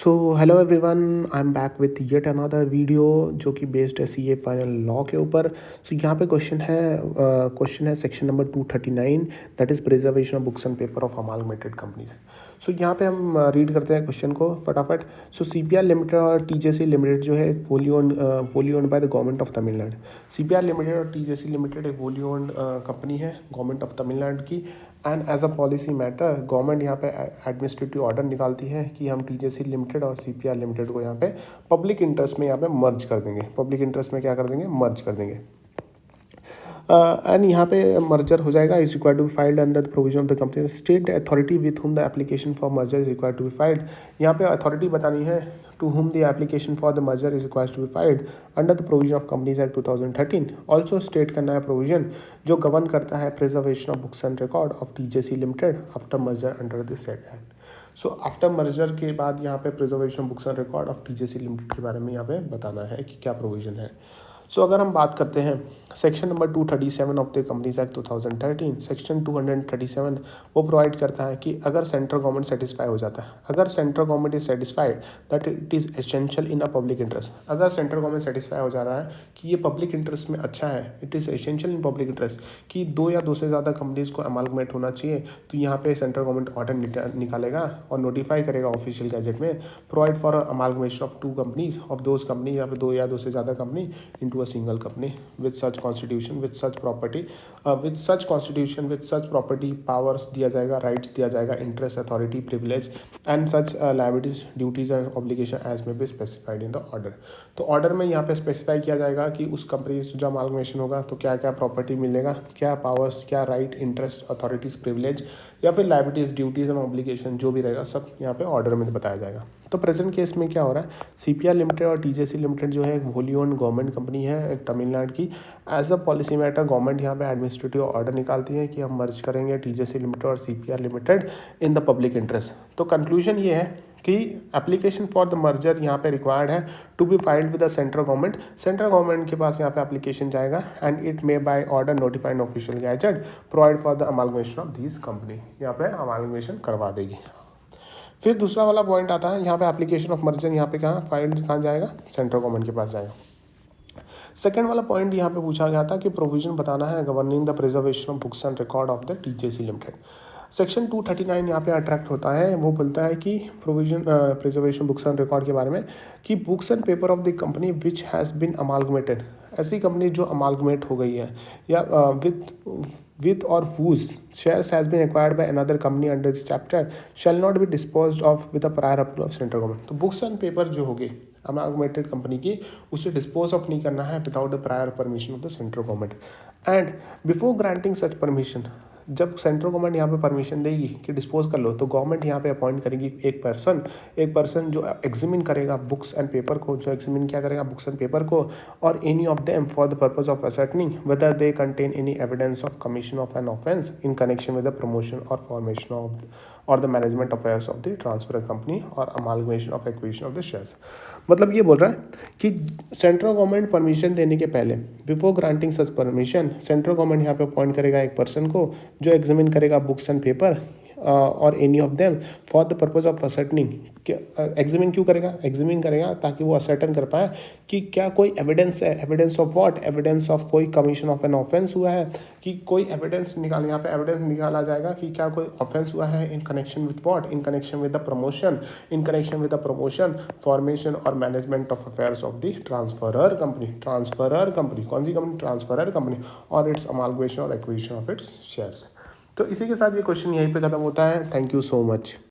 So hello everyone, I am back with yet another video जो कि based है CA final law के ऊपर। सो यहाँ पे क्वेश्चन है section number 239, that is preservation of books and paper of amalgamated companies. So यहाँ पे हम रीड करते हैं क्वेश्चन को फटाफट। सो सीपीआर लिमिटेड और टीजेसी लिमिटेड जो है एक wholly owned by the government of Tamil Nadu. CPR limited और टीजेसी लिमिटेड एक वोली ओन्ड कंपनी है गवर्नमेंट ऑफ तमिलनाडु की। And as a policy matter government यहाँ पे एडमिनिस्ट्रेटिव ऑर्डर निकालती है कि हम टीजेसी लिमिटेड और सीपीआर लिमिटेड को यहाँ पे पब्लिक इंटरेस्ट में यहाँ पे मर्ज कर देंगे। पब्लिक इंटरेस्ट में क्या कर देंगे? मर्ज कर देंगे। एंड यहाँ पे मर्जर हो जाएगा is required to be filed under the provision of the company state authority with whom the application for merger is required to be filed. यहाँ पे अथॉरिटी बतानी है to whom the application for the merger is required to be filed under the provision of companies act 2013। Also state करना है provision जो govern करता है preservation of books and record of TJC limited after merger under this set act. So after merger के बाद यहाँ पे preservation books and record of TJC limited के बारे में यहाँ पे बताना है कि क्या प्रोविजन है। सो अगर हम बात करते हैं section number 237 of the companies act 2013, section 237 वो प्रोवाइड करता है कि अगर सेंट्रल गवर्नमेंट सेटिस्फाई हो जाता है, अगर central government is satisfied that it is essential in a public interest, अगर सेंट्रल गवर्नमेंट सेटिस्फाई हो जा रहा है कि ये पब्लिक इंटरेस्ट में अच्छा है, it is essential in public interest कि दो या दो से ज़्यादा कंपनीज को अमालगमेट होना चाहिए, तो यहाँ पे सेंट्रल गवर्नमेंट ऑर्डर निकालेगा और नोटिफाई करेगा ऑफिशियल गैजेट में, provide for amalgamation of two companies of those company, यहाँ पे दो या दो से ज़्यादा company into a single company with such constitution with such property with such property powers दिया जाएगा, rights दिया जाएगा, interest authority privilege and such liabilities duties and obligation as may be specified in the order। तो order में यहाँ पे specify किया जाएगा कि उस कंपनी से जो अमालगमेशन होगा तो क्या क्या प्रॉपर्टी मिलेगा, क्या पावर्स, क्या राइट, इंटरेस्ट, अथॉरिटीज, प्रिविलेज या फिर लाइबिलिटीज, ड्यूटीज एंड ऑब्लिगेशन जो भी रहेगा सब यहाँ पे ऑर्डर में बताया जाएगा। तो प्रेजेंट केस में क्या हो रहा है, सीपीआर लिमिटेड और टीजेसी लिमिटेड जो है एक होली ओन्ड गवर्नमेंट कंपनी है तमिलनाडु की। As a policy matter government यहाँ पे एडमिनिस्ट्रेटिव ऑर्डर निकालती है कि हम मर्ज करेंगे टीजेसी लिमिटेड और CPR limited in the public interest. तो कंक्लूजन ये है कि एप्लीकेशन फॉर द मर्जर यहाँ पे रिक्वायर्ड है to be filed with the central government. Central government के पास यहाँ पे एप्लीकेशन जाएगा and it may by order notified official gazette provide for the amalgamation of this company, यहाँ पे अमालगमेशन करवा देगी। फिर दूसरा वाला पॉइंट आता है यहाँ पे एप्लीकेशन ऑफ मर्जर यहाँ पे फाइल्ड कहाँ जाएगा? सेंट्रल गवर्नमेंट के पास जाएगा। सेकेंड वाला पॉइंट यहाँ पे पूछा गया था कि प्रोविजन बताना है governing the preservation of books and record of the TJC limited. Section 239 यहाँ पे अट्रैक्ट होता है, वो बोलता है कि provision preservation books and record के बारे में कि books and paper of the company which has been amalgamated, ऐसी कंपनी जो अमालगमेट हो गई है या with or whose shares has been acquired by another company under this chapter shall not be disposed of with a prior approval of central government। तो books and paper जो होगी अमालगमेटेड company की उसे डिस्पोज ऑफ नहीं करना है without the prior permission of the central government. And before granting such permission, जब central government यहाँ पे परमिशन देगी कि डिस्पोज कर लो तो गवर्नमेंट यहाँ पे अपॉइंट करेगी एक पर्सन जो एग्जामिन करेगा बुक्स एंड पेपर को, जो एग्जामिन क्या करेगा बुक्स एंड पेपर को, or any of them for the purpose of ascertaining whether they contain any evidence of commission of an offence in connection with the promotion or formation of or the management affairs of the transfer company or amalgamation of acquisition of the shares. मतलब ये बोल रहा है कि central government permission देने के पहले before granting सच permission central government यहाँ पे अपॉइंट करेगा एक पर्सन को जो एग्जामिन करेगा books and paper or any of them for the purpose of ascertaining. Examine क्यों करेगा? एग्जामिन करेगा ताकि वो असर्टन कर पाए कि क्या कोई एविडेंस है, evidence of what, evidence of कोई कमीशन ऑफ एन ऑफेंस हुआ है, कि कोई एविडेंस निकाल, यहाँ पे एविडेंस निकाला जाएगा कि क्या कोई ऑफेंस हुआ है in connection with what, in connection with the promotion, in connection with the promotion, formation or management of affairs of the transferor company. Transferor company कौन सी company? Transferor company or its amalgamation or acquisition of its shares. तो इसी के साथ ये question यहीं पे खत्म होता है। Thank you so much.